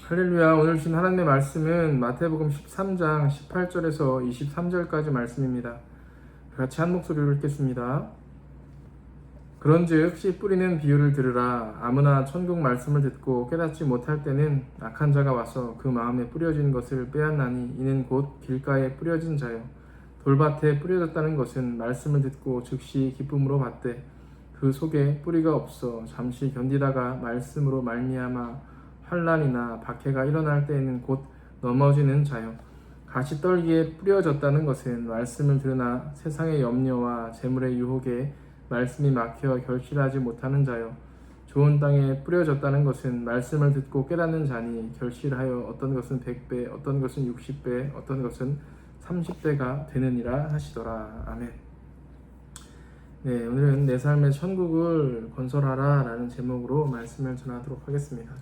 할렐루야. 오늘 주신 하나님의 말씀은 마태복음 13장 18절에서 23절까지 말씀입니다. 같이 한 목소리로 읽겠습니다. 그런즉 씨 뿌리는 비유를 들으라. 아무나 천국 말씀을 듣고 깨닫지 못할 때는 악한 자가 와서 그 마음에 뿌려진 것을 빼앗나니 이는 곧 길가에 뿌려진 자요. 돌밭에 뿌려졌다는 것은 말씀을 듣고 즉시 기쁨으로 받되 그 속에 뿌리가 없어 잠시 견디다가 말씀으로 말미암아 환난이나 박해가 일어날 때에는 곧 넘어지는 자요. 가시떨기에 뿌려졌다는 것은 말씀을 들으나 세상의 염려와 재물의 유혹에 말씀이 막혀 결실하지 못하는 자요. 좋은 땅에 뿌려졌다는 것은 말씀을 듣고 깨닫는 자니 결실하여 어떤 것은 100배, 어떤 것은 60배, 어떤 것은 30배가 되느니라 하시더라. 아멘. 네, 오늘은 내 삶의 천국을 건설하라 라는 제목으로 말씀을 전하도록 하겠습니다.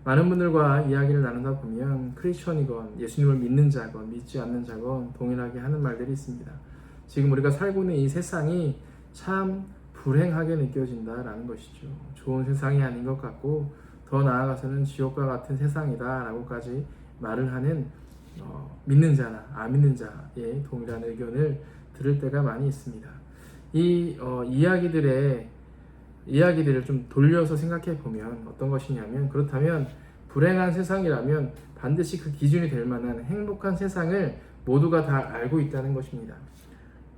많은 분들과 이야기를 나누다 보면 크리스천이건 예수님을 믿는 자건 믿지 않는 자건 동일하게 하는 말들이 있습니다. 지금 우리가 살고 있는 이 세상이 참 불행하게 느껴진다라는 것이죠. 좋은 세상이 아닌 것 같고 더 나아가서는 지옥과 같은 세상이다 라고까지 말을 하는 믿는 자나 안 믿는 자의 동일한 의견을 들을 때가 많이 있습니다. 이 이야기들을 좀 돌려서 생각해 보면 어떤 것이냐면, 그렇다면 불행한 세상이라면 반드시 그 기준이 될 만한 행복한 세상을 모두가 다 알고 있다는 것입니다.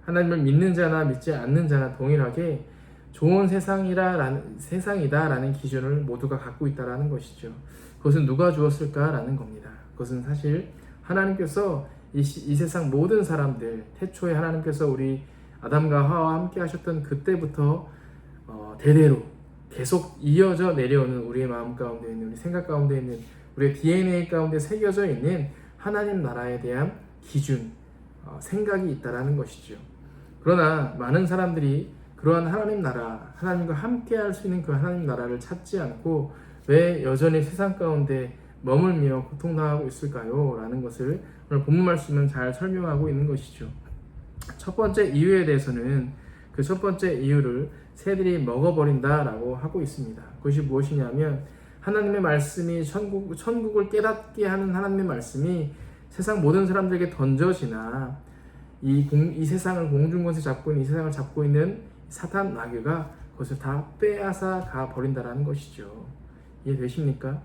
하나님을 믿는 자나 믿지 않는 자나 동일하게 좋은 세상이다라는 기준을 모두가 갖고 있다라는 것이죠. 그것은 누가 주었을까라는 겁니다. 그것은 사실 하나님께서 이 세상 모든 사람들, 태초에 하나님께서 우리 아담과 하와와 함께 하셨던 그때부터 대대로 계속 이어져 내려오는 우리의 마음 가운데 있는, 우리 생각 가운데 있는, 우리의 DNA 가운데 새겨져 있는 하나님 나라에 대한 기준, 생각이 있다라는 것이죠. 그러나 많은 사람들이 그러한 하나님 나라, 하나님과 함께 할 수 있는 그 하나님 나라를 찾지 않고 왜 여전히 세상 가운데 머물며 고통당하고 있을까요? 라는 것을 오늘 본문 말씀은 잘 설명하고 있는 것이죠. 첫 번째 이유에 대해서는 그 첫 번째 이유를 새들이 먹어버린다라고 하고 있습니다. 그것이 무엇이냐면 하나님의 말씀이 천국을 깨닫게 하는 하나님의 말씀이 세상 모든 사람들에게 던져지나 이 세상을 공중권세 잡고 있는, 이 세상을 잡고 있는 사탄 마귀가 그것을 다 빼앗아 가버린다라는 것이죠. 이해되십니까?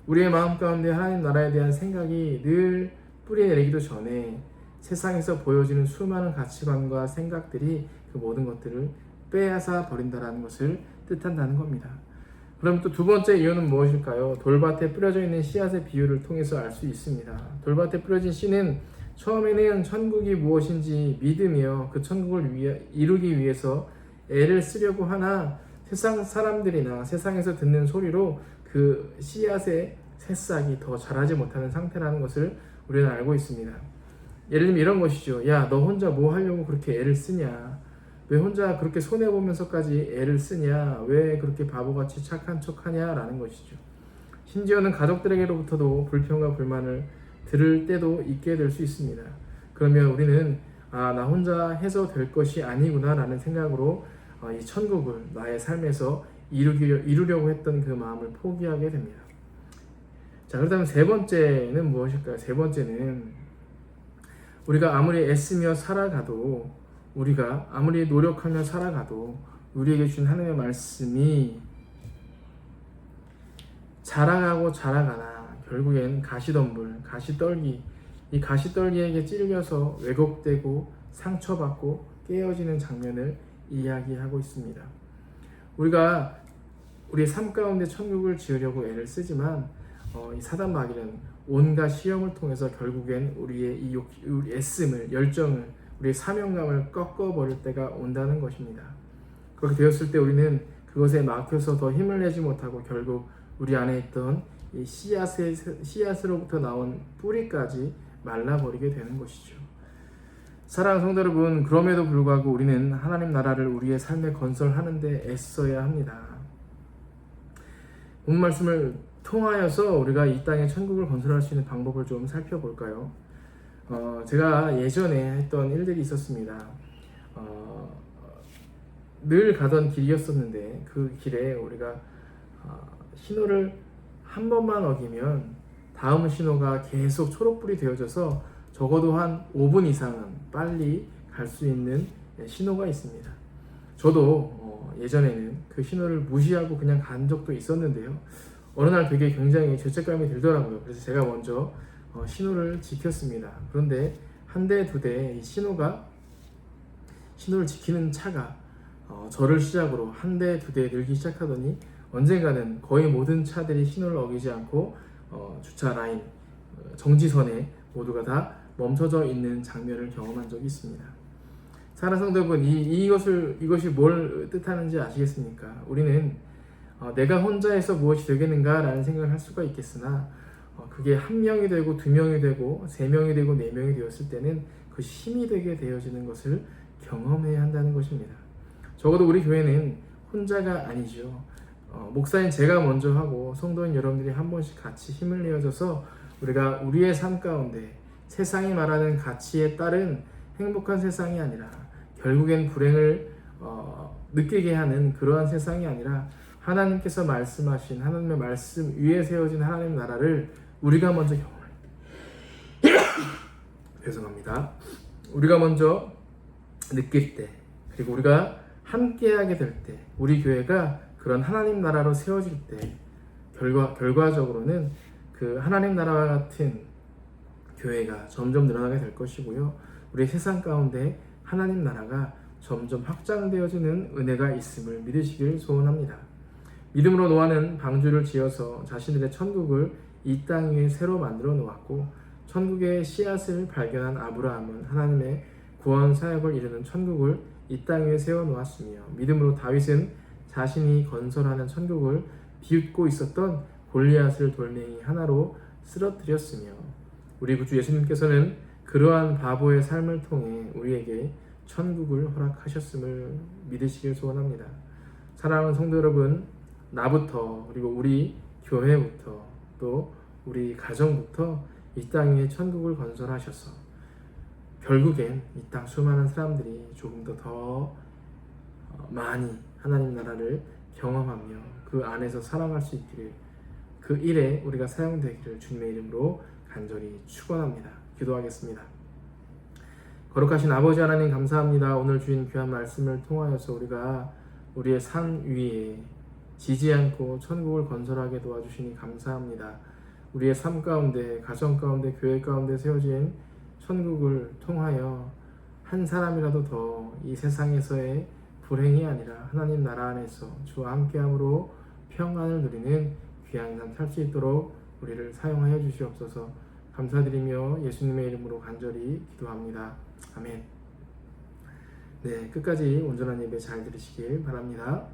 우리의 마음 가운데 하나님 나라에 대한 생각이 늘 뿌리 내리기도 전에 세상에서 보여지는 수많은 가치관과 생각들이 그 모든 것들을 빼앗아 버린다라는 것을 뜻한다는 겁니다. 그럼 또 두 번째 이유는 무엇일까요? 돌밭에 뿌려져 있는 씨앗의 비유를 통해서 알 수 있습니다. 돌밭에 뿌려진 씨는 처음에는 천국이 무엇인지 믿으며 그 천국을 이루기 위해서 애를 쓰려고 하나 세상 사람들이나 세상에서 듣는 소리로 그 씨앗의 새싹이 더 자라지 못하는 상태라는 것을 우리는 알고 있습니다. 예를 들면 이런 것이죠. 야, 너 혼자 뭐 하려고 그렇게 애를 쓰냐? 왜 혼자 그렇게 손해보면서까지 애를 쓰냐? 왜 그렇게 바보같이 착한 척하냐? 라는 것이죠. 심지어는 가족들에게로부터도 불평과 불만을 들을 때도 있게 될 수 있습니다. 그러면 우리는 나 혼자 해서 될 것이 아니구나 라는 생각으로 이 천국을 나의 삶에서 이루려고 했던 그 마음을 포기하게 됩니다. 자, 그렇다면 세 번째는 무엇일까요? 세 번째는 우리가 아무리 애쓰며 살아가도, 우리가 아무리 노력하며 살아가도 우리에게 주신 하나님의 말씀이 자라가고 자라가나 결국엔 가시덤불, 가시떨기, 이 가시떨기에게 찔려서 왜곡되고 상처받고 깨어지는 장면을 이야기하고 있습니다. 우리가 우리의 삶 가운데 천국을 지으려고 애를 쓰지만 이 사단 마귀는 온갖 시험을 통해서 결국엔 우리의 우리 애씀을, 열정을, 우리의 사명감을 꺾어버릴 때가 온다는 것입니다. 그렇게 되었을 때 우리는 그것에 막혀서 더 힘을 내지 못하고 결국 우리 안에 있던 이 씨앗으로부터 나온 뿌리까지 말라버리게 되는 것이죠. 사랑하는 성도 여러분, 그럼에도 불구하고 우리는 하나님 나라를 우리의 삶에 건설하는 데 애써야 합니다. 본 말씀을 통하여서 우리가 이 땅에 천국을 건설할 수 있는 방법을 좀 살펴볼까요? 제가 예전에 했던 일들이 있었습니다. 늘 가던 길이었었는데 그 길에 우리가 신호를 한 번만 어기면 다음 신호가 계속 초록불이 되어져서 적어도 한 5분 이상은 빨리 갈 수 있는 신호가 있습니다. 저도 예전에는 그 신호를 무시하고 그냥 간 적도 있었는데요. 어느 날 되게 굉장히 죄책감이 들더라고요. 그래서 제가 먼저 신호를 지켰습니다. 그런데 한 대, 두 대 신호를 지키는 차가 저를 시작으로 한 대, 두 대 늘기 시작하더니 언젠가는 거의 모든 차들이 신호를 어기지 않고 주차 라인, 정지선에 모두가 다 멈춰져 있는 장면을 경험한 적이 있습니다. 사랑하는 성도분, 이것이 뭘 뜻하는지 아시겠습니까? 우리는 내가 혼자 해서 무엇이 되겠는가 라는 생각을 할 수가 있겠으나 그게 한 명이 되고 두 명이 되고 세 명이 되고 네 명이 되었을 때는 그 힘이 되게 되어지는 것을 경험해야 한다는 것입니다. 적어도 우리 교회는 혼자가 아니죠. 목사인 제가 먼저 하고 성도인 여러분들이 한 번씩 같이 힘을 내어줘서 우리가 우리의 삶 가운데 세상이 말하는 가치에 따른 행복한 세상이 아니라 결국엔 불행을 느끼게 하는 그러한 세상이 아니라 하나님께서 말씀하신 하나님의 말씀 위에 세워진 하나님의 나라를 우리가 먼저 경험할 죄송합니다. 우리가 먼저 느낄 때, 그리고 우리가 함께하게 될 때, 우리 교회가 그런 하나님 나라로 세워질 때 결과적으로는 그 하나님 나라와 같은 교회가 점점 늘어나게 될 것이고요. 우리 세상 가운데 하나님 나라가 점점 확장되어지는 은혜가 있음을 믿으시길 소원합니다. 믿음으로 노아는 방주를 지어서 자신들의 천국을 이 땅 위에 새로 만들어 놓았고, 천국의 씨앗을 발견한 아브라함은 하나님의 구원 사역을 이루는 천국을 이 땅 위에 세워 놓았으며, 믿음으로 다윗은 자신이 건설하는 천국을 비웃고 있었던 골리앗을 돌멩이 하나로 쓰러뜨렸으며, 우리 구주 예수님께서는 그러한 바보의 삶을 통해 우리에게 천국을 허락하셨음을 믿으시길 소원합니다. 사랑하는 성도 여러분, 나부터, 그리고 우리 교회부터, 또 우리 가정부터 이 땅 위에 천국을 건설하셔서 결국엔 이 땅 수많은 사람들이 조금 더 많이 하나님 나라를 경험하며 그 안에서 살아갈 수 있기를, 그 일에 우리가 사용되기를 주님의 이름으로 간절히 축원합니다. 기도하겠습니다. 거룩하신 아버지 하나님, 감사합니다. 오늘 주신 귀한 말씀을 통하여서 우리가 우리의 삶 위에 지지 않고 천국을 건설하게 도와주시니 감사합니다. 우리의 삶 가운데, 가정 가운데, 교회 가운데 세워진 천국을 통하여 한 사람이라도 더 이 세상에서의 불행이 아니라 하나님 나라 안에서 주와 함께함으로 평안을 누리는 귀한 삶 살 수 있도록 우리를 사용하여 주시옵소서. 감사드리며 예수님의 이름으로 간절히 기도합니다. 아멘. 네, 끝까지 온전한 예배 잘 들으시길 바랍니다.